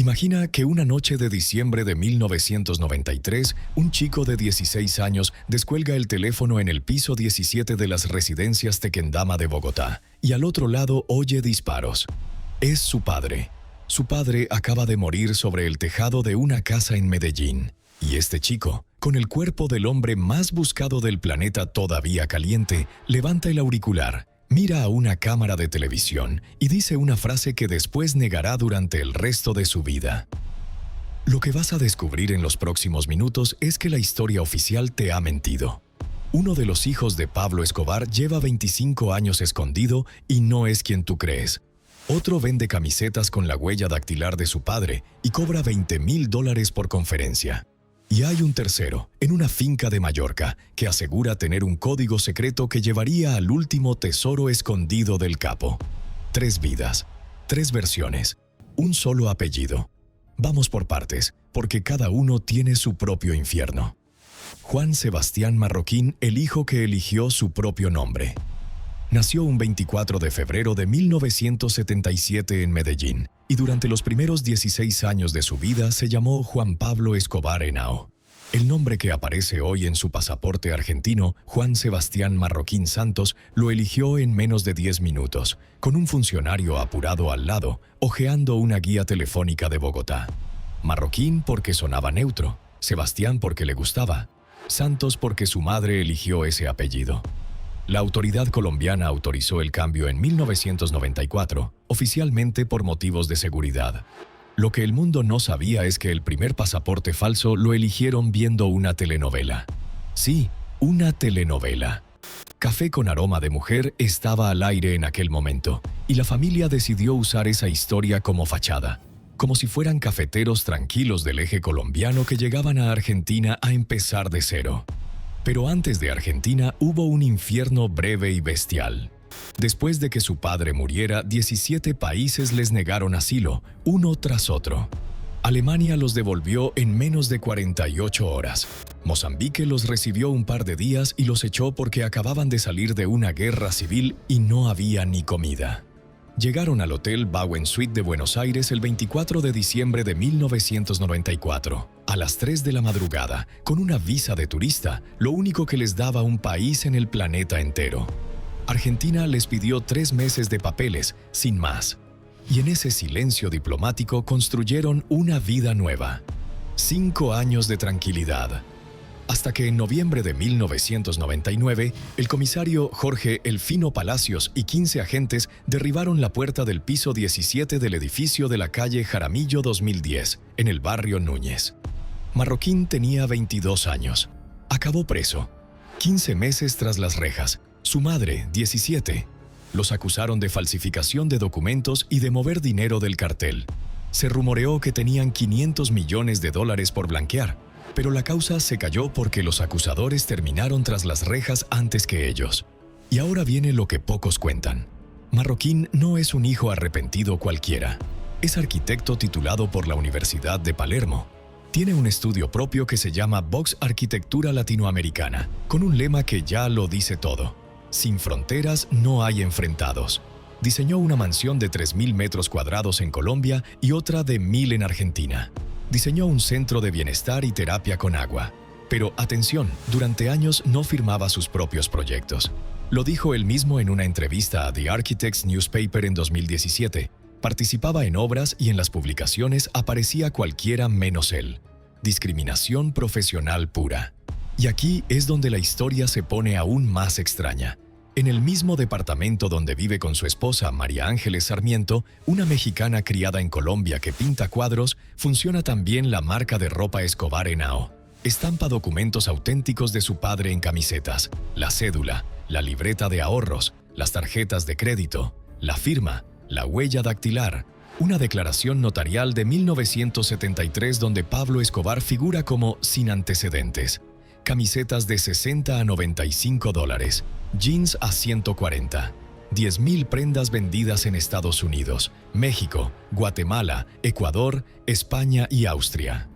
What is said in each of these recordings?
Imagina que una noche de diciembre de 1993, un chico de 16 años descuelga el teléfono en el piso 17 de las residencias Tequendama de Bogotá y al otro lado oye disparos. Es su padre. Su padre acaba de morir sobre el tejado de una casa en Medellín. Y este chico, con el cuerpo del hombre más buscado del planeta todavía caliente, levanta el auricular, mira a una cámara de televisión y dice una frase que después negará durante el resto de su vida. Lo que vas a descubrir en los próximos minutos es que la historia oficial te ha mentido. Uno de los hijos de Pablo Escobar lleva 25 años escondido y no es quien tú crees. Otro vende camisetas con la huella dactilar de su padre y cobra $20,000 por conferencia. Y hay un tercero, en una finca de Mallorca, que asegura tener un código secreto que llevaría al último tesoro escondido del capo. 3 vidas, 3 versiones, un solo apellido. Vamos por partes, porque cada uno tiene su propio infierno. Juan Sebastián Marroquín, el hijo que eligió su propio nombre. Nació un 24 de febrero de 1977 en Medellín y durante los primeros 16 años de su vida se llamó Juan Pablo Escobar Henao. El nombre que aparece hoy en su pasaporte argentino, Juan Sebastián Marroquín Santos, lo eligió en menos de 10 minutos, con un funcionario apurado al lado, hojeando una guía telefónica de Bogotá. Marroquín porque sonaba neutro, Sebastián porque le gustaba, Santos porque su madre eligió ese apellido. La autoridad colombiana autorizó el cambio en 1994, oficialmente por motivos de seguridad. Lo que el mundo no sabía es que el primer pasaporte falso lo eligieron viendo una telenovela. Sí, una telenovela. Café con aroma de mujer estaba al aire en aquel momento, y la familia decidió usar esa historia como fachada, como si fueran cafeteros tranquilos del eje colombiano que llegaban a Argentina a empezar de cero. Pero antes de Argentina hubo un infierno breve y bestial. Después de que su padre muriera, 17 países les negaron asilo, uno tras otro. Alemania los devolvió en menos de 48 horas. Mozambique los recibió un par de días y los echó porque acababan de salir de una guerra civil y no había ni comida. Llegaron al Hotel Bowen Suite de Buenos Aires el 24 de diciembre de 1994, a las 3 de la madrugada, con una visa de turista, lo único que les daba un país en el planeta entero. Argentina les pidió 3 meses de papeles, sin más. Y en ese silencio diplomático construyeron una vida nueva. 5 años de tranquilidad. Hasta que en noviembre de 1999, el comisario Jorge Elfino Palacios y 15 agentes derribaron la puerta del piso 17 del edificio de la calle Jaramillo 2010, en el barrio Núñez. Marroquín tenía 22 años. Acabó preso. 15 meses tras las rejas. Su madre, 17. Los acusaron de falsificación de documentos y de mover dinero del cartel. Se rumoreó que tenían $500 millones por blanquear. Pero la causa se cayó porque los acusadores terminaron tras las rejas antes que ellos. Y ahora viene lo que pocos cuentan. Marroquín no es un hijo arrepentido cualquiera. Es arquitecto titulado por la Universidad de Palermo. Tiene un estudio propio que se llama Vox Arquitectura Latinoamericana, con un lema que ya lo dice todo. Sin fronteras no hay enfrentados. Diseñó una mansión de 3.000 metros cuadrados en Colombia y otra de 1.000 en Argentina. Diseñó un centro de bienestar y terapia con agua. Pero, atención, durante años no firmaba sus propios proyectos. Lo dijo él mismo en una entrevista a The Architects Newspaper en 2017. Participaba en obras y en las publicaciones aparecía cualquiera menos él. Discriminación profesional pura. Y aquí es donde la historia se pone aún más extraña. En el mismo departamento donde vive con su esposa María Ángeles Sarmiento, una mexicana criada en Colombia que pinta cuadros, funciona también la marca de ropa Escobar Henao. Estampa documentos auténticos de su padre en camisetas, la cédula, la libreta de ahorros, las tarjetas de crédito, la firma, la huella dactilar, una declaración notarial de 1973 donde Pablo Escobar figura como sin antecedentes. Camisetas de $60 a $95, jeans a $140, 10,000 prendas vendidas en Estados Unidos, México, Guatemala, Ecuador, España y Austria.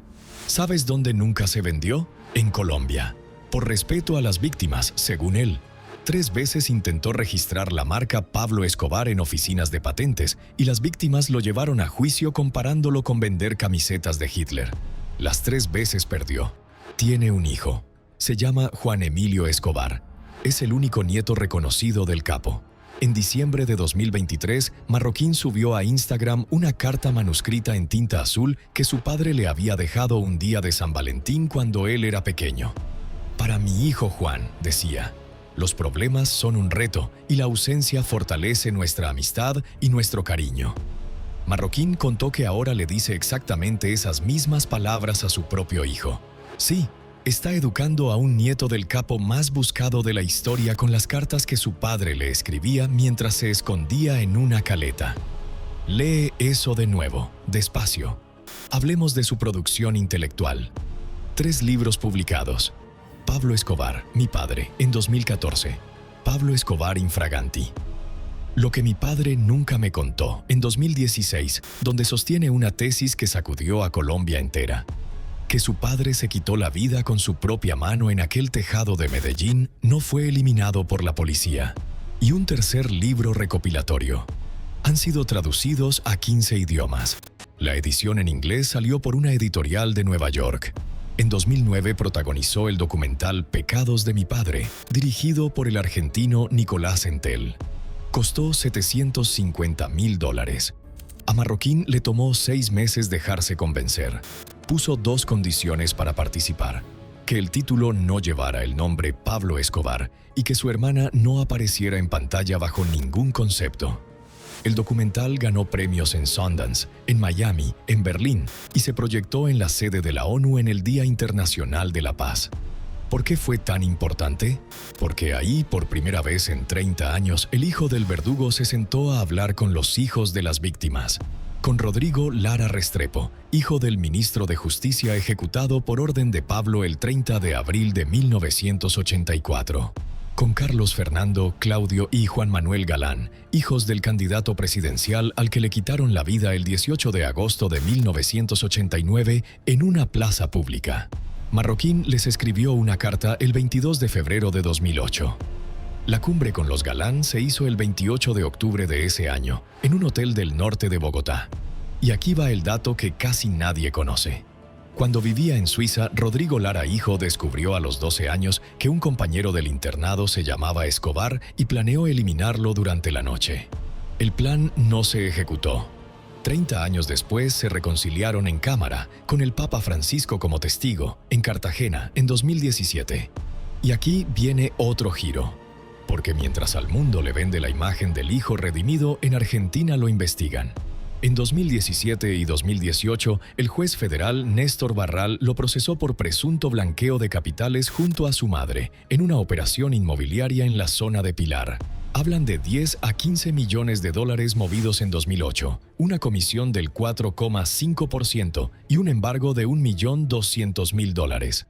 ¿Sabes dónde nunca se vendió? En Colombia. Por respeto a las víctimas, según él. 3 veces intentó registrar la marca Pablo Escobar en oficinas de patentes y las víctimas lo llevaron a juicio comparándolo con vender camisetas de Hitler. Las 3 veces perdió. Tiene un hijo. Se llama Juan Emilio Escobar. Es el único nieto reconocido del capo. En diciembre de 2023, Marroquín subió a Instagram una carta manuscrita en tinta azul que su padre le había dejado un día de San Valentín cuando él era pequeño. Para mi hijo Juan, decía, los problemas son un reto y la ausencia fortalece nuestra amistad y nuestro cariño. Marroquín contó que ahora le dice exactamente esas mismas palabras a su propio hijo. Sí, está educando a un nieto del capo más buscado de la historia con las cartas que su padre le escribía mientras se escondía en una caleta. Lee eso de nuevo, despacio. Hablemos de su producción intelectual. 3 libros publicados. Pablo Escobar, mi padre, en 2014. Pablo Escobar Infraganti. Lo que mi padre nunca me contó, en 2016, donde sostiene una tesis que sacudió a Colombia entera. Que su padre se quitó la vida con su propia mano en aquel tejado de Medellín no fue eliminado por la policía. Y un tercer libro recopilatorio. Han sido traducidos a 15 idiomas. La edición en inglés salió por una editorial de Nueva York. En 2009 protagonizó el documental Pecados de mi padre, dirigido por el argentino Nicolás Entel. Costó $750,000. A Marroquín le tomó 6 meses dejarse convencer. Puso 2 condiciones para participar: que el título no llevara el nombre Pablo Escobar y que su hermana no apareciera en pantalla bajo ningún concepto. El documental ganó premios en Sundance, en Miami, en Berlín y se proyectó en la sede de la ONU en el Día Internacional de la Paz. ¿Por qué fue tan importante? Porque ahí, por primera vez en 30 años, el hijo del verdugo se sentó a hablar con los hijos de las víctimas. Con Rodrigo Lara Restrepo, hijo del ministro de Justicia ejecutado por orden de Pablo el 30 de abril de 1984. Con Carlos Fernando, Claudio y Juan Manuel Galán, hijos del candidato presidencial al que le quitaron la vida el 18 de agosto de 1989 en una plaza pública. Marroquín les escribió una carta el 22 de febrero de 2008. La cumbre con los Galán se hizo el 28 de octubre de ese año, en un hotel del norte de Bogotá. Y aquí va el dato que casi nadie conoce. Cuando vivía en Suiza, Rodrigo Lara hijo descubrió a los 12 años que un compañero del internado se llamaba Escobar y planeó eliminarlo durante la noche. El plan no se ejecutó. 30 años después se reconciliaron en cámara, con el Papa Francisco como testigo, en Cartagena, en 2017. Y aquí viene otro giro. Porque mientras al mundo le vende la imagen del hijo redimido, en Argentina lo investigan. En 2017 y 2018, el juez federal Néstor Barral lo procesó por presunto blanqueo de capitales junto a su madre, en una operación inmobiliaria en la zona de Pilar. Hablan de 10 a 15 millones de dólares movidos en 2008, una comisión del 4,5% y un embargo de $1.200.000.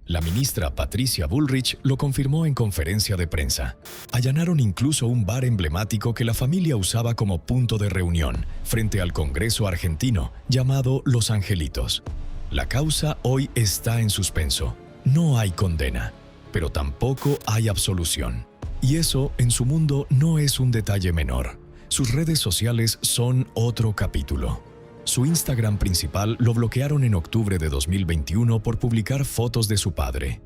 La ministra Patricia Bullrich lo confirmó en conferencia de prensa. Allanaron incluso un bar emblemático que la familia usaba como punto de reunión, frente al Congreso argentino, llamado Los Angelitos. La causa hoy está en suspenso. No hay condena, pero tampoco hay absolución. Y eso, en su mundo, no es un detalle menor. Sus redes sociales son otro capítulo. Su Instagram principal lo bloquearon en octubre de 2021 por publicar fotos de su padre.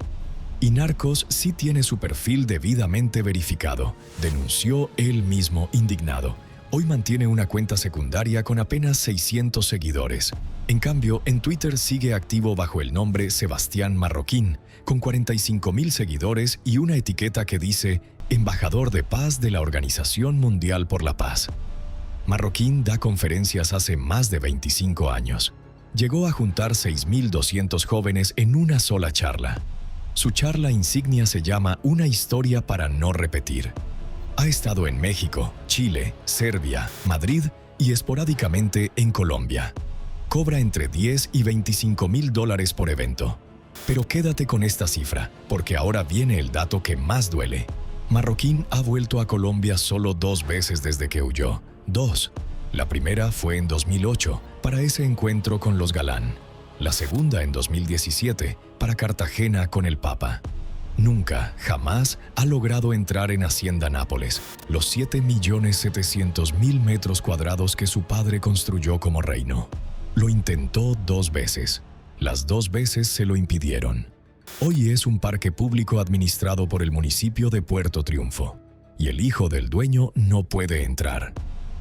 Y Narcos sí tiene su perfil debidamente verificado, denunció él mismo indignado. Hoy mantiene una cuenta secundaria con apenas 600 seguidores. En cambio, en Twitter sigue activo bajo el nombre Sebastián Marroquín, con 45,000 seguidores y una etiqueta que dice Embajador de Paz de la Organización Mundial por la Paz. Marroquín da conferencias hace más de 25 años. Llegó a juntar 6.200 jóvenes en una sola charla. Su charla insignia se llama Una historia para no repetir. Ha estado en México, Chile, Serbia, Madrid y esporádicamente en Colombia. Cobra entre 10 y 25,000 dólares por evento. Pero quédate con esta cifra, porque ahora viene el dato que más duele. Marroquín ha vuelto a Colombia solo 2 veces desde que huyó. 2. La primera fue en 2008, para ese encuentro con los Galán. La segunda en 2017, para Cartagena con el Papa. Nunca, jamás ha logrado entrar en Hacienda Nápoles, los 7.700.000 metros cuadrados que su padre construyó como reino. Lo intentó 2 veces. Las 2 veces se lo impidieron. Hoy es un parque público administrado por el municipio de Puerto Triunfo, y el hijo del dueño no puede entrar.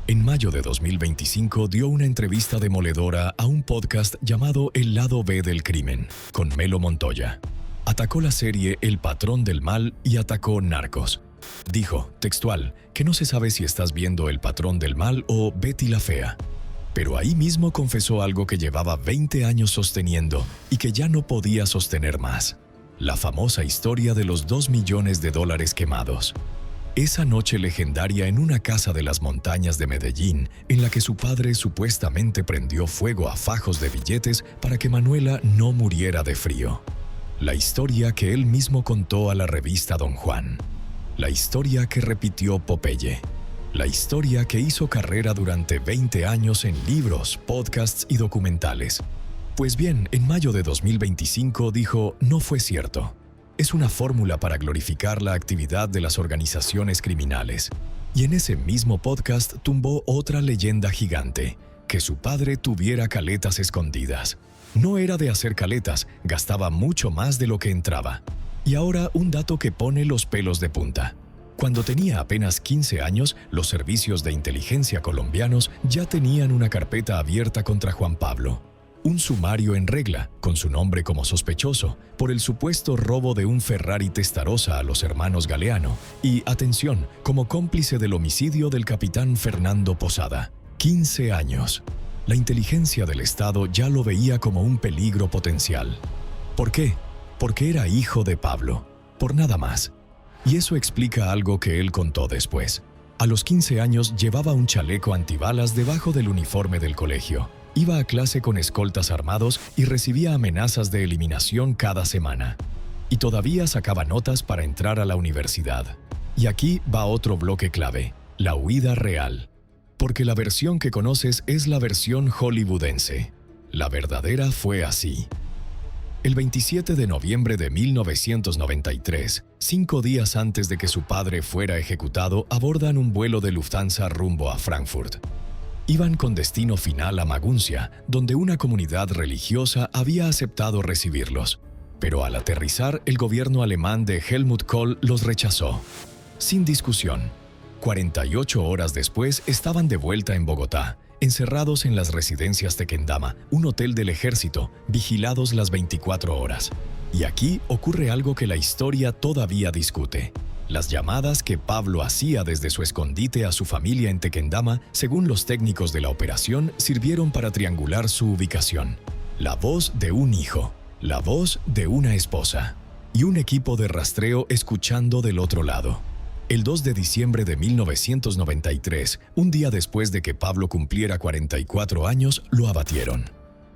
En mayo de 2025 dio una entrevista demoledora a un podcast llamado El Lado B del Crimen, con Melo Montoya. Atacó la serie El Patrón del Mal y atacó Narcos. Dijo, textual, que no se sabe si estás viendo El Patrón del Mal o Betty la Fea. Pero ahí mismo confesó algo que llevaba 20 años sosteniendo y que ya no podía sostener más. La famosa historia de los $2 millones quemados. Esa noche legendaria en una casa de las montañas de Medellín, en la que su padre supuestamente prendió fuego a fajos de billetes para que Manuela no muriera de frío. La historia que él mismo contó a la revista Don Juan. La historia que repitió Popeye. La historia que hizo carrera durante 20 años en libros, podcasts y documentales. Pues bien, en mayo de 2025 dijo, no fue cierto. Es una fórmula para glorificar la actividad de las organizaciones criminales. Y en ese mismo podcast tumbó otra leyenda gigante, que su padre tuviera caletas escondidas. No era de hacer caletas, gastaba mucho más de lo que entraba. Y ahora un dato que pone los pelos de punta. Cuando tenía apenas 15 años, los servicios de inteligencia colombianos ya tenían una carpeta abierta contra Juan Pablo. Un sumario en regla, con su nombre como sospechoso, por el supuesto robo de un Ferrari Testarossa a los hermanos Galeano y, atención, como cómplice del homicidio del capitán Fernando Posada. 15 años. La inteligencia del Estado ya lo veía como un peligro potencial. ¿Por qué? Porque era hijo de Pablo. Por nada más. Y eso explica algo que él contó después. A los 15 años llevaba un chaleco antibalas debajo del uniforme del colegio. Iba a clase con escoltas armados y recibía amenazas de eliminación cada semana. Y todavía sacaba notas para entrar a la universidad. Y aquí va otro bloque clave, la huida real. Porque la versión que conoces es la versión hollywoodense. La verdadera fue así. El 27 de noviembre de 1993, 5 días antes de que su padre fuera ejecutado, abordan un vuelo de Lufthansa rumbo a Frankfurt. Iban con destino final a Maguncia, donde una comunidad religiosa había aceptado recibirlos. Pero al aterrizar, el gobierno alemán de Helmut Kohl los rechazó. Sin discusión. 48 horas después estaban de vuelta en Bogotá, encerrados en las residencias Tequendama, un hotel del ejército, vigilados las 24 horas. Y aquí ocurre algo que la historia todavía discute. Las llamadas que Pablo hacía desde su escondite a su familia en Tequendama, según los técnicos de la operación, sirvieron para triangular su ubicación. La voz de un hijo, la voz de una esposa y un equipo de rastreo escuchando del otro lado. El 2 de diciembre de 1993, un día después de que Pablo cumpliera 44 años, lo abatieron.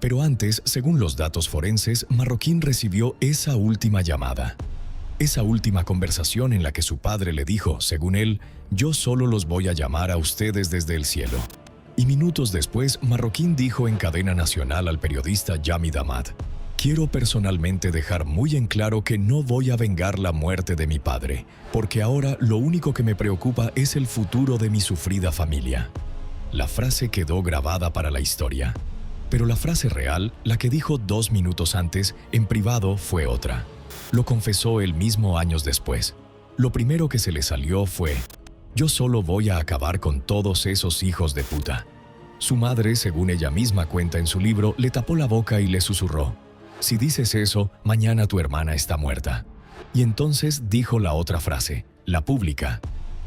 Pero antes, según los datos forenses, Marroquín recibió esa última llamada. Esa última conversación en la que su padre le dijo, según él, «Yo solo los voy a llamar a ustedes desde el cielo». Y minutos después, Marroquín dijo en cadena nacional al periodista Yami Damad, «Quiero personalmente dejar muy en claro que no voy a vengar la muerte de mi padre, porque ahora lo único que me preocupa es el futuro de mi sufrida familia». La frase quedó grabada para la historia. Pero la frase real, la que dijo 2 minutos antes, en privado, fue otra. Lo confesó él mismo años después. Lo primero que se le salió fue, «Yo solo voy a acabar con todos esos hijos de puta». Su madre, según ella misma cuenta en su libro, le tapó la boca y le susurró, «Si dices eso, mañana tu hermana está muerta». Y entonces dijo la otra frase, la pública.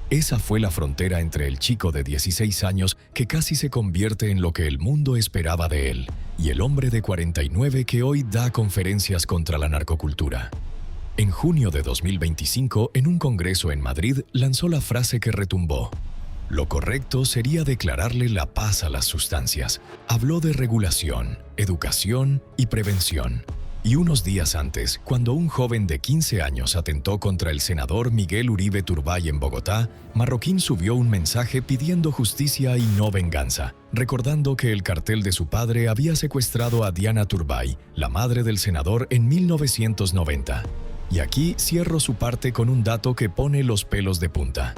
Esa fue la frontera entre el chico de 16 años que casi se convierte en lo que el mundo esperaba de él, y el hombre de 49 que hoy da conferencias contra la narcocultura. En junio de 2025, en un congreso en Madrid, lanzó la frase que retumbó. Lo correcto sería declararle la paz a las sustancias. Habló de regulación, educación y prevención. Y unos días antes, cuando un joven de 15 años atentó contra el senador Miguel Uribe Turbay en Bogotá, Marroquín subió un mensaje pidiendo justicia y no venganza, recordando que el cartel de su padre había secuestrado a Diana Turbay, la madre del senador, en 1990. Y aquí cierro su parte con un dato que pone los pelos de punta.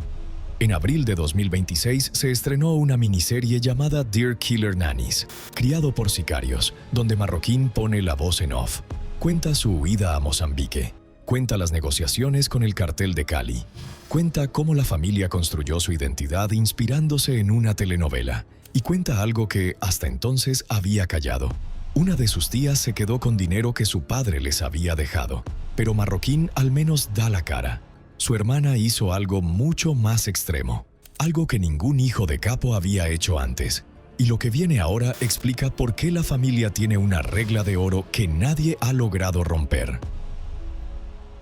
En abril de 2026 se estrenó una miniserie llamada Dear Killer Nannies, criado por sicarios, donde Marroquín pone la voz en off. Cuenta su huida a Mozambique, cuenta las negociaciones con el cartel de Cali, cuenta cómo la familia construyó su identidad inspirándose en una telenovela, y cuenta algo que hasta entonces había callado. Una de sus tías se quedó con dinero que su padre les había dejado, pero Marroquín al menos da la cara. Su hermana hizo algo mucho más extremo, algo que ningún hijo de capo había hecho antes. Y lo que viene ahora explica por qué la familia tiene una regla de oro que nadie ha logrado romper.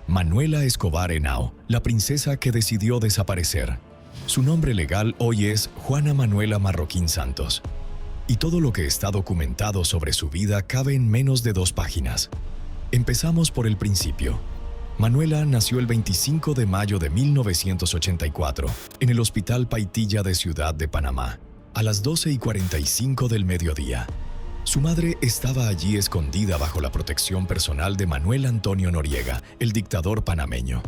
Manuela Escobar Henao, la princesa que decidió desaparecer. Su nombre legal hoy es Juana Manuela Marroquín Santos. Y todo lo que está documentado sobre su vida cabe en menos de 2 páginas. Empezamos por el principio. Manuela nació el 25 de mayo de 1984 en el Hospital Paitilla de Ciudad de Panamá, a las 12:45 del mediodía. Su madre estaba allí escondida bajo la protección personal de Manuel Antonio Noriega, el dictador panameño.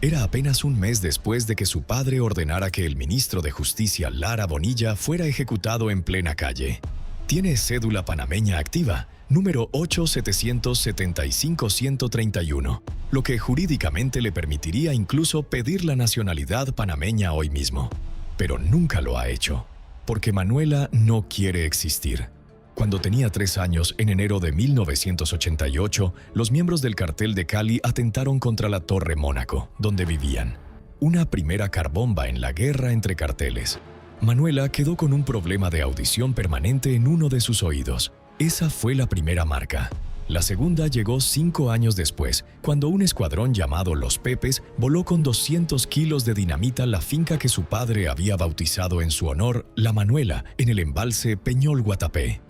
Era apenas un mes después de que su padre ordenara que el ministro de Justicia Lara Bonilla fuera ejecutado en plena calle. Tiene cédula panameña activa, número 8775131, lo que jurídicamente le permitiría incluso pedir la nacionalidad panameña hoy mismo. Pero nunca lo ha hecho, porque Manuela no quiere existir. Cuando tenía 3 años, en enero de 1988, los miembros del cartel de Cali atentaron contra la Torre Mónaco, donde vivían. Una primera carbomba en la guerra entre carteles. Manuela quedó con un problema de audición permanente en uno de sus oídos. Esa fue la primera marca. La segunda llegó 5 años después, cuando un escuadrón llamado Los Pepes voló con 200 kilos de dinamita la finca que su padre había bautizado en su honor, La Manuela, en el embalse Peñol Guatapé.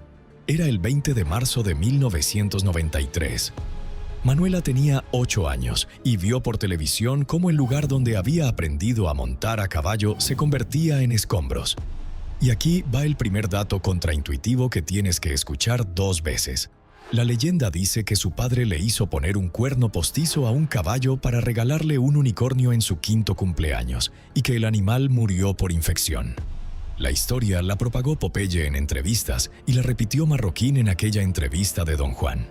Era el 20 de marzo de 1993. Manuela tenía 8 años y vio por televisión cómo el lugar donde había aprendido a montar a caballo se convertía en escombros. Y aquí va el primer dato contraintuitivo que tienes que escuchar 2 veces. La leyenda dice que su padre le hizo poner un cuerno postizo a un caballo para regalarle un unicornio en su 5º cumpleaños y que el animal murió por infección. La historia la propagó Popeye en entrevistas y la repitió Marroquín en aquella entrevista de Don Juan.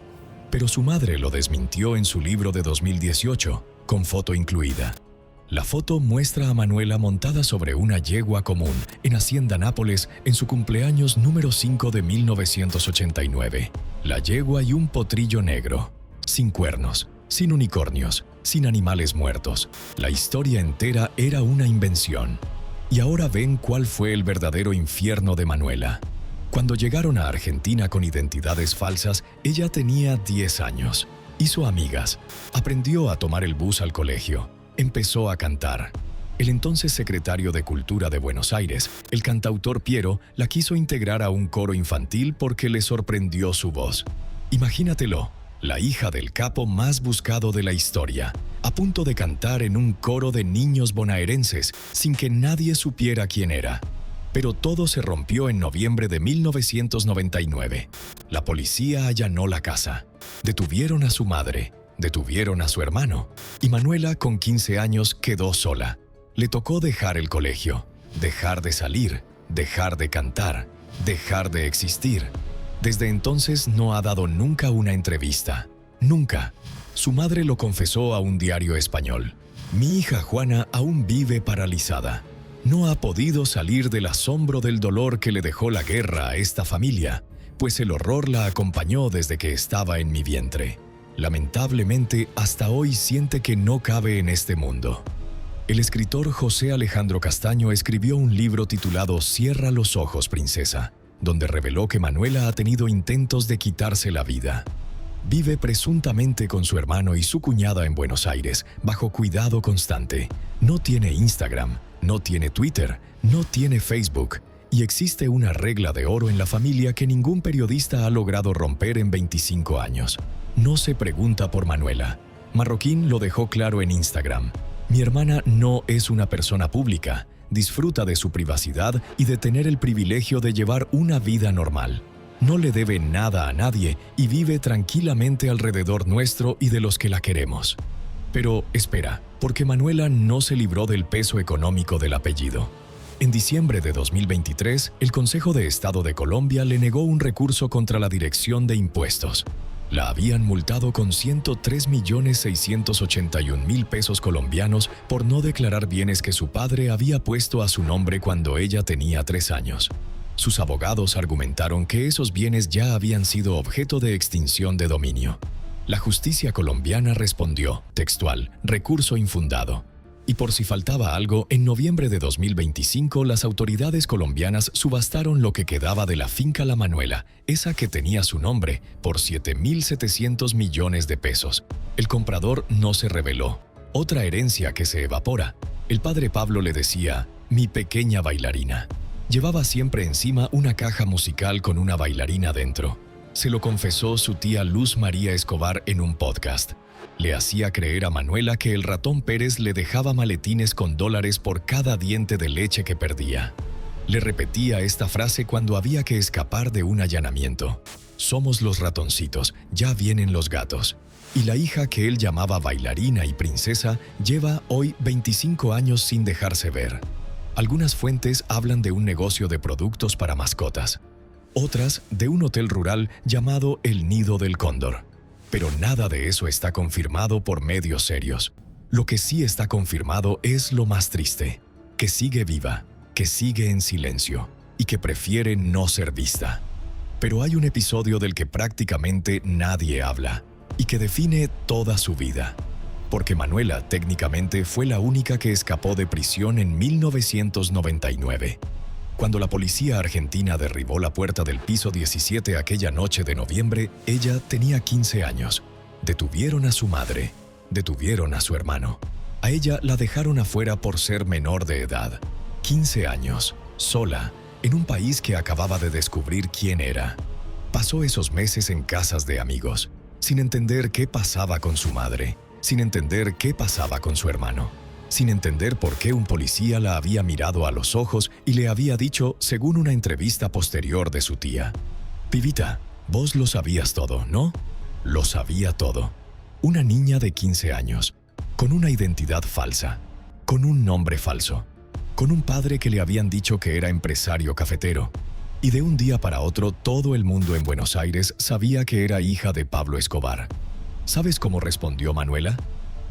Pero su madre lo desmintió en su libro de 2018, con foto incluida. La foto muestra a Manuela montada sobre una yegua común en Hacienda Nápoles en su cumpleaños número 5 de 1989. La yegua y un potrillo negro, sin cuernos, sin unicornios, sin animales muertos. La historia entera era una invención. Y ahora ven cuál fue el verdadero infierno de Manuela. Cuando llegaron a Argentina con identidades falsas, ella tenía 10 años. Hizo amigas, aprendió a tomar el bus al colegio, empezó a cantar. El entonces secretario de Cultura de Buenos Aires, el cantautor Piero, la quiso integrar a un coro infantil porque le sorprendió su voz. Imagínatelo, la hija del capo más buscado de la historia, a punto de cantar en un coro de niños bonaerenses sin que nadie supiera quién era. Pero todo se rompió en noviembre de 1999. La policía allanó la casa. Detuvieron a su madre, detuvieron a su hermano, y Manuela, con 15 años, quedó sola. Le tocó dejar el colegio, dejar de salir, dejar de cantar, dejar de existir. Desde entonces no ha dado nunca una entrevista. Nunca. Su madre lo confesó a un diario español. Mi hija Juana aún vive paralizada. No ha podido salir del asombro del dolor que le dejó la guerra a esta familia, pues el horror la acompañó desde que estaba en mi vientre. Lamentablemente, hasta hoy siente que no cabe en este mundo. El escritor José Alejandro Castaño escribió un libro titulado Cierra los ojos, princesa, donde reveló que Manuela ha tenido intentos de quitarse la vida. Vive presuntamente con su hermano y su cuñada en Buenos Aires, bajo cuidado constante. No tiene Instagram, no tiene Twitter, no tiene Facebook, y existe una regla de oro en la familia que ningún periodista ha logrado romper en 25 años. No se pregunta por Manuela. Marroquín lo dejó claro en Instagram. Mi hermana no es una persona pública, disfruta de su privacidad y de tener el privilegio de llevar una vida normal. No le debe nada a nadie y vive tranquilamente alrededor nuestro y de los que la queremos. Pero espera, porque Manuela no se libró del peso económico del apellido. En diciembre de 2023, el Consejo de Estado de Colombia le negó un recurso contra la Dirección de Impuestos. La habían multado con 103.681.000 pesos colombianos por no declarar bienes que su padre había puesto a su nombre cuando ella tenía 3 años. Sus abogados argumentaron que esos bienes ya habían sido objeto de extinción de dominio. La justicia colombiana respondió, textual, recurso infundado. Y por si faltaba algo, en noviembre de 2025 las autoridades colombianas subastaron lo que quedaba de la finca La Manuela, esa que tenía su nombre, por 7.700 millones de pesos. El comprador no se reveló. Otra herencia que se evapora. El padre Pablo le decía, mi pequeña bailarina. Llevaba siempre encima una caja musical con una bailarina dentro. Se lo confesó su tía Luz María Escobar en un podcast. Le hacía creer a Manuela que el ratón Pérez le dejaba maletines con dólares por cada diente de leche que perdía. Le repetía esta frase cuando había que escapar de un allanamiento. Somos los ratoncitos, ya vienen los gatos. Y la hija que él llamaba bailarina y princesa lleva hoy 25 años sin dejarse ver. Algunas fuentes hablan de un negocio de productos para mascotas. Otras de un hotel rural llamado El Nido del Cóndor. Pero nada de eso está confirmado por medios serios. Lo que sí está confirmado es lo más triste, que sigue viva, que sigue en silencio y que prefiere no ser vista. Pero hay un episodio del que prácticamente nadie habla y que define toda su vida. Porque Manuela técnicamente fue la única que escapó de prisión en 1999. Cuando la policía argentina derribó la puerta del piso 17 aquella noche de noviembre, ella tenía 15 años. Detuvieron a su madre, detuvieron a su hermano. A ella la dejaron afuera por ser menor de edad. 15 años, sola, en un país que acababa de descubrir quién era. Pasó esos meses en casas de amigos, sin entender qué pasaba con su madre, sin entender qué pasaba con su hermano. Sin entender por qué un policía la había mirado a los ojos y le había dicho, según una entrevista posterior de su tía, «Pibita, vos lo sabías todo, ¿no?» Lo sabía todo. Una niña de 15 años, con una identidad falsa, con un nombre falso, con un padre que le habían dicho que era empresario cafetero. Y de un día para otro todo el mundo en Buenos Aires sabía que era hija de Pablo Escobar. ¿Sabes cómo respondió Manuela?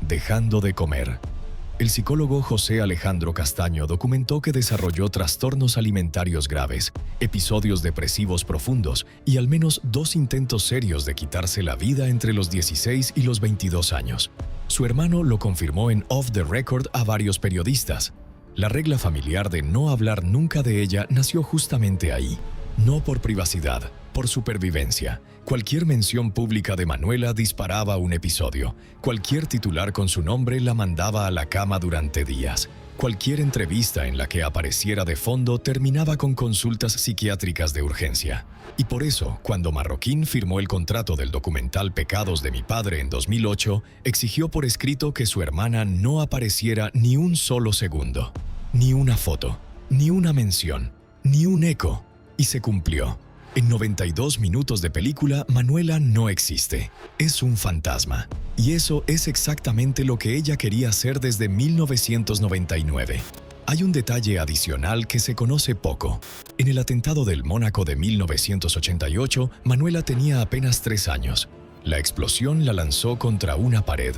Dejando de comer. El psicólogo José Alejandro Castaño documentó que desarrolló trastornos alimentarios graves, episodios depresivos profundos y al menos 2 intentos serios de quitarse la vida entre los 16 y los 22 años. Su hermano lo confirmó en Off the Record a varios periodistas. La regla familiar de no hablar nunca de ella nació justamente ahí. No por privacidad, por supervivencia. Cualquier mención pública de Manuela disparaba un episodio. Cualquier titular con su nombre la mandaba a la cama durante días. Cualquier entrevista en la que apareciera de fondo terminaba con consultas psiquiátricas de urgencia. Y por eso, cuando Marroquín firmó el contrato del documental Pecados de mi padre en 2008, exigió por escrito que su hermana no apareciera ni un solo segundo. Ni una foto, ni una mención, ni un eco. Y se cumplió. En 92 minutos de película, Manuela no existe. Es un fantasma. Y eso es exactamente lo que ella quería hacer desde 1999. Hay un detalle adicional que se conoce poco. En el atentado del Mónaco de 1988, Manuela tenía apenas 3 años. La explosión la lanzó contra una pared.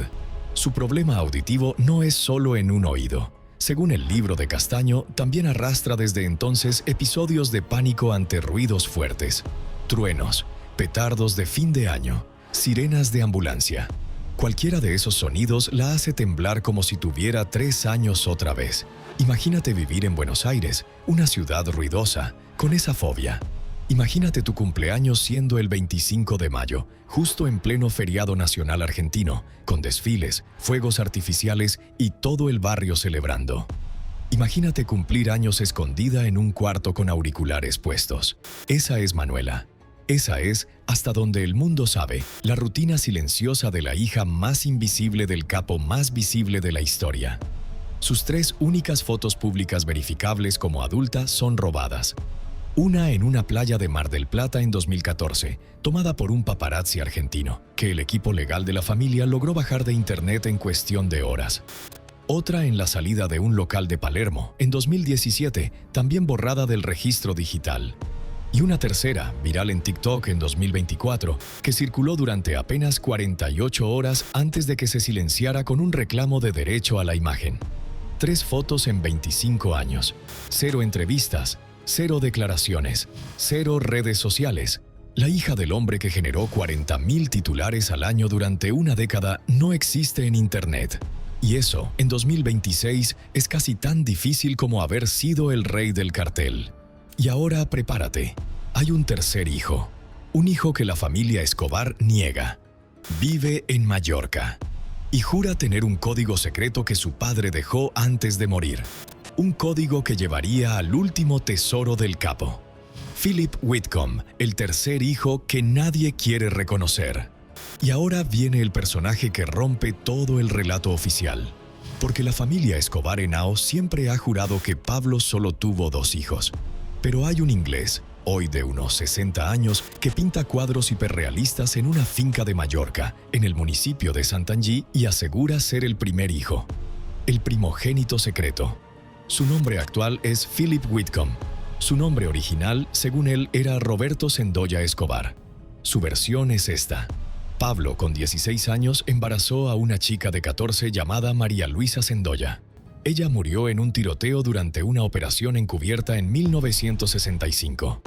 Su problema auditivo no es solo en un oído. Según el libro de Castaño, también arrastra desde entonces episodios de pánico ante ruidos fuertes, truenos, petardos de fin de año, sirenas de ambulancia. Cualquiera de esos sonidos la hace temblar como si tuviera 3 años otra vez. Imagínate vivir en Buenos Aires, una ciudad ruidosa, con esa fobia. Imagínate tu cumpleaños siendo el 25 de mayo, justo en pleno feriado nacional argentino, con desfiles, fuegos artificiales y todo el barrio celebrando. Imagínate cumplir años escondida en un cuarto con auriculares puestos. Esa es Manuela. Esa es, hasta donde el mundo sabe, la rutina silenciosa de la hija más invisible del capo más visible de la historia. Sus 3 únicas fotos públicas verificables como adulta son robadas. Una en una playa de Mar del Plata en 2014, tomada por un paparazzi argentino, que el equipo legal de la familia logró bajar de internet en cuestión de horas. Otra en la salida de un local de Palermo, en 2017, también borrada del registro digital. Y una tercera, viral en TikTok en 2024, que circuló durante apenas 48 horas antes de que se silenciara con un reclamo de derecho a la imagen. 3 fotos en 25 años, 0 entrevistas, 0 declaraciones, 0 redes sociales. La hija del hombre que generó 40.000 titulares al año durante una década no existe en Internet. Y eso, en 2026, es casi tan difícil como haber sido el rey del cartel. Y ahora prepárate. Hay un tercer hijo. Un hijo que la familia Escobar niega. Vive en Mallorca. Y jura tener un código secreto que su padre dejó antes de morir. Un código que llevaría al último tesoro del capo. Philip Whitcomb, el tercer hijo que nadie quiere reconocer. Y ahora viene el personaje que rompe todo el relato oficial. Porque la familia Escobar Henao siempre ha jurado que Pablo solo tuvo 2 hijos. Pero hay un inglés, hoy de unos 60 años, que pinta cuadros hiperrealistas en una finca de Mallorca, en el municipio de Santanyí, y asegura ser el primer hijo. El primogénito secreto. Su nombre actual es Philip Whitcomb. Su nombre original, según él, era Roberto Sendoya Escobar. Su versión es esta. Pablo, con 16 años, embarazó a una chica de 14 llamada María Luisa Sendoya. Ella murió en un tiroteo durante una operación encubierta en 1965.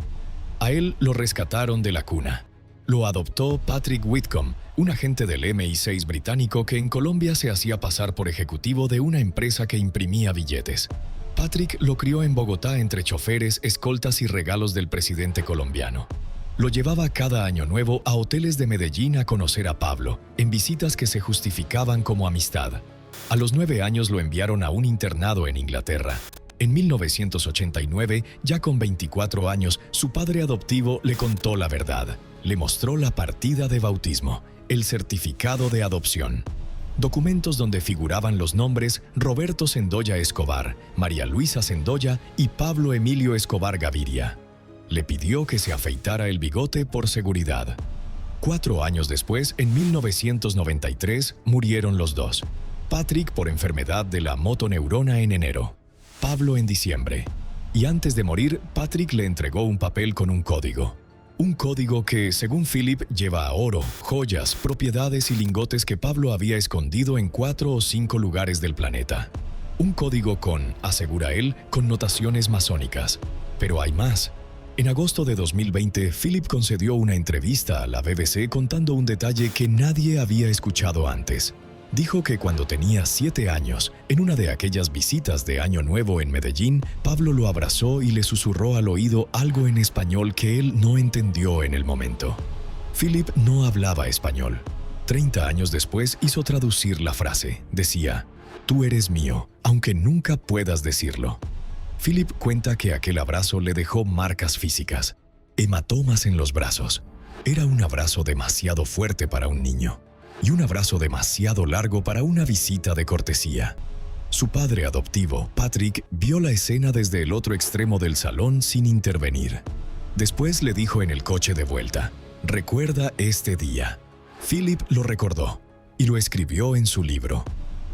A él lo rescataron de la cuna. Lo adoptó Patrick Whitcomb, un agente del MI6 británico que en Colombia se hacía pasar por ejecutivo de una empresa que imprimía billetes. Patrick lo crió en Bogotá entre choferes, escoltas y regalos del presidente colombiano. Lo llevaba cada año nuevo a hoteles de Medellín a conocer a Pablo, en visitas que se justificaban como amistad. A los 9 años lo enviaron a un internado en Inglaterra. En 1989, ya con 24 años, su padre adoptivo le contó la verdad. Le mostró la partida de bautismo, el certificado de adopción. Documentos donde figuraban los nombres Roberto Sendoya Escobar, María Luisa Sendoya y Pablo Emilio Escobar Gaviria. Le pidió que se afeitara el bigote por seguridad. 4 años después, en 1993, murieron los dos. Patrick por enfermedad de la motoneurona en enero. Pablo en diciembre. Y antes de morir, Patrick le entregó un papel con un código. Un código que, según Philip, lleva oro, joyas, propiedades y lingotes que Pablo había escondido en 4 o 5 lugares del planeta. Un código con, asegura él, connotaciones masónicas. Pero hay más. En agosto de 2020, Philip concedió una entrevista a la BBC contando un detalle que nadie había escuchado antes. Dijo que cuando tenía 7 años, en una de aquellas visitas de Año Nuevo en Medellín, Pablo lo abrazó y le susurró al oído algo en español que él no entendió en el momento. Philip no hablaba español. 30 años después hizo traducir la frase. Decía, «Tú eres mío, aunque nunca puedas decirlo». Philip cuenta que aquel abrazo le dejó marcas físicas, hematomas en los brazos. Era un abrazo demasiado fuerte para un niño. Y un abrazo demasiado largo para una visita de cortesía. Su padre adoptivo, Patrick, vio la escena desde el otro extremo del salón sin intervenir. Después le dijo en el coche de vuelta, «Recuerda este día». Philip lo recordó y lo escribió en su libro.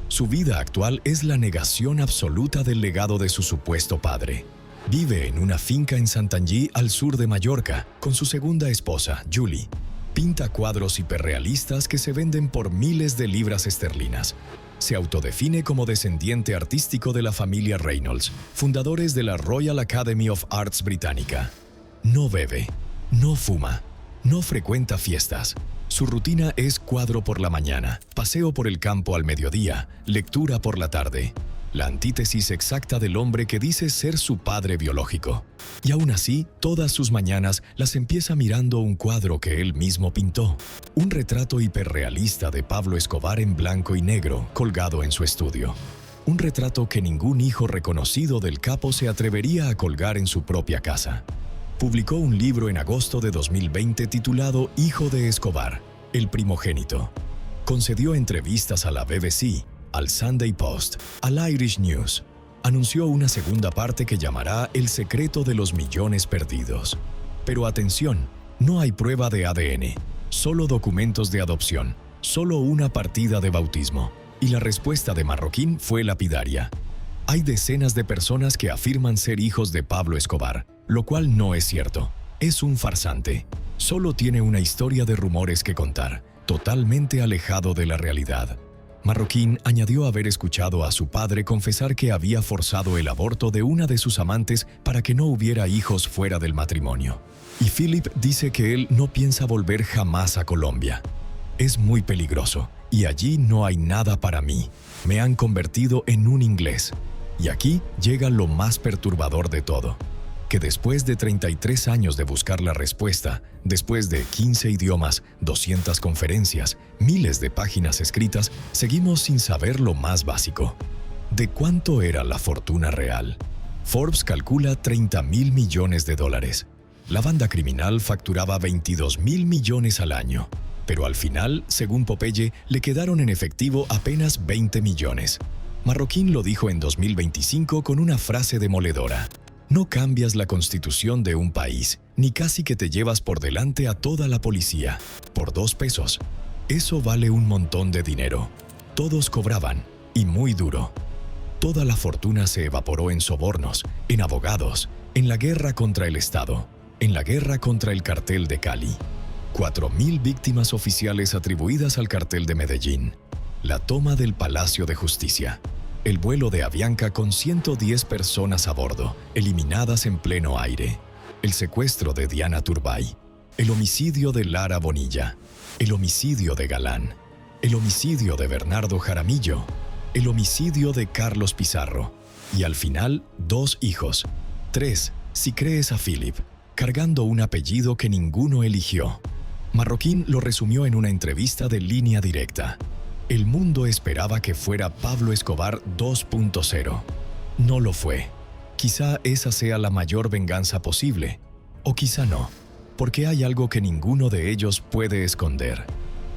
Su vida actual es la negación absoluta del legado de su supuesto padre. Vive en una finca en Santanyí, al sur de Mallorca, con su segunda esposa, Julie. Pinta cuadros hiperrealistas que se venden por miles de libras esterlinas. Se autodefine como descendiente artístico de la familia Reynolds, fundadores de la Royal Academy of Arts británica. No bebe, no fuma, no frecuenta fiestas. Su rutina es cuadro por la mañana, paseo por el campo al mediodía, lectura por la tarde. La antítesis exacta del hombre que dice ser su padre biológico. Y aún así, todas sus mañanas las empieza mirando un cuadro que él mismo pintó. Un retrato hiperrealista de Pablo Escobar en blanco y negro, colgado en su estudio. Un retrato que ningún hijo reconocido del capo se atrevería a colgar en su propia casa. Publicó un libro en agosto de 2020 titulado Hijo de Escobar, el primogénito. Concedió entrevistas a la BBC, al Sunday Post, al Irish News. Anunció una segunda parte que llamará El secreto de los millones perdidos. Pero atención, no hay prueba de ADN, solo documentos de adopción, solo una partida de bautismo. Y la respuesta de Marroquín fue lapidaria. Hay decenas de personas que afirman ser hijos de Pablo Escobar, lo cual no es cierto. Es un farsante. Solo tiene una historia de rumores que contar, totalmente alejado de la realidad. Marroquín añadió haber escuchado a su padre confesar que había forzado el aborto de una de sus amantes para que no hubiera hijos fuera del matrimonio. Y Philip dice que él no piensa volver jamás a Colombia. Es muy peligroso, y allí no hay nada para mí. Me han convertido en un inglés. Y aquí llega lo más perturbador de todo, que después de 33 años de buscar la respuesta, después de 15 idiomas, 200 conferencias, miles de páginas escritas, seguimos sin saber lo más básico. ¿De cuánto era la fortuna real? Forbes calcula 30.000 millones de dólares. La banda criminal facturaba 22.000 millones al año, pero al final, según Popeye, le quedaron en efectivo apenas 20 millones. Marroquín lo dijo en 2025 con una frase demoledora. No cambias la constitución de un país, ni casi que te llevas por delante a toda la policía, por 2 pesos. Eso vale un montón de dinero. Todos cobraban, y muy duro. Toda la fortuna se evaporó en sobornos, en abogados, en la guerra contra el Estado, en la guerra contra el cartel de Cali. 4.000 víctimas oficiales atribuidas al cartel de Medellín. La toma del Palacio de Justicia. El vuelo de Avianca con 110 personas a bordo, eliminadas en pleno aire. El secuestro de Diana Turbay. El homicidio de Lara Bonilla. El homicidio de Galán. El homicidio de Bernardo Jaramillo. El homicidio de Carlos Pizarro. Y al final, 2 hijos. 3, si crees a Philip, cargando un apellido que ninguno eligió. Marroquín lo resumió en una entrevista de Línea Directa. El mundo esperaba que fuera Pablo Escobar 2.0. No lo fue. Quizá esa sea la mayor venganza posible. O quizá no, porque hay algo que ninguno de ellos puede esconder.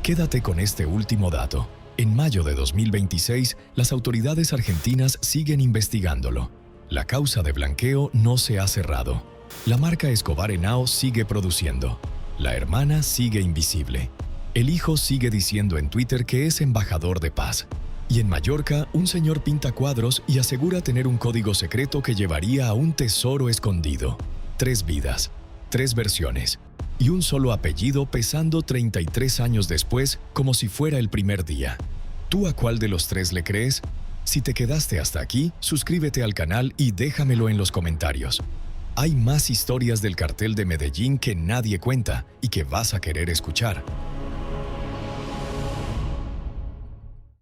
Quédate con este último dato. En mayo de 2026, las autoridades argentinas siguen investigándolo. La causa de blanqueo no se ha cerrado. La marca Escobar Henao sigue produciendo. La hermana sigue invisible. El hijo sigue diciendo en Twitter que es embajador de paz. Y en Mallorca, un señor pinta cuadros y asegura tener un código secreto que llevaría a un tesoro escondido. 3 vidas, 3 versiones y un solo apellido pesando 33 años después como si fuera el primer día. ¿Tú a cuál de los 3 le crees? Si te quedaste hasta aquí, suscríbete al canal y déjamelo en los comentarios. Hay más historias del cartel de Medellín que nadie cuenta y que vas a querer escuchar.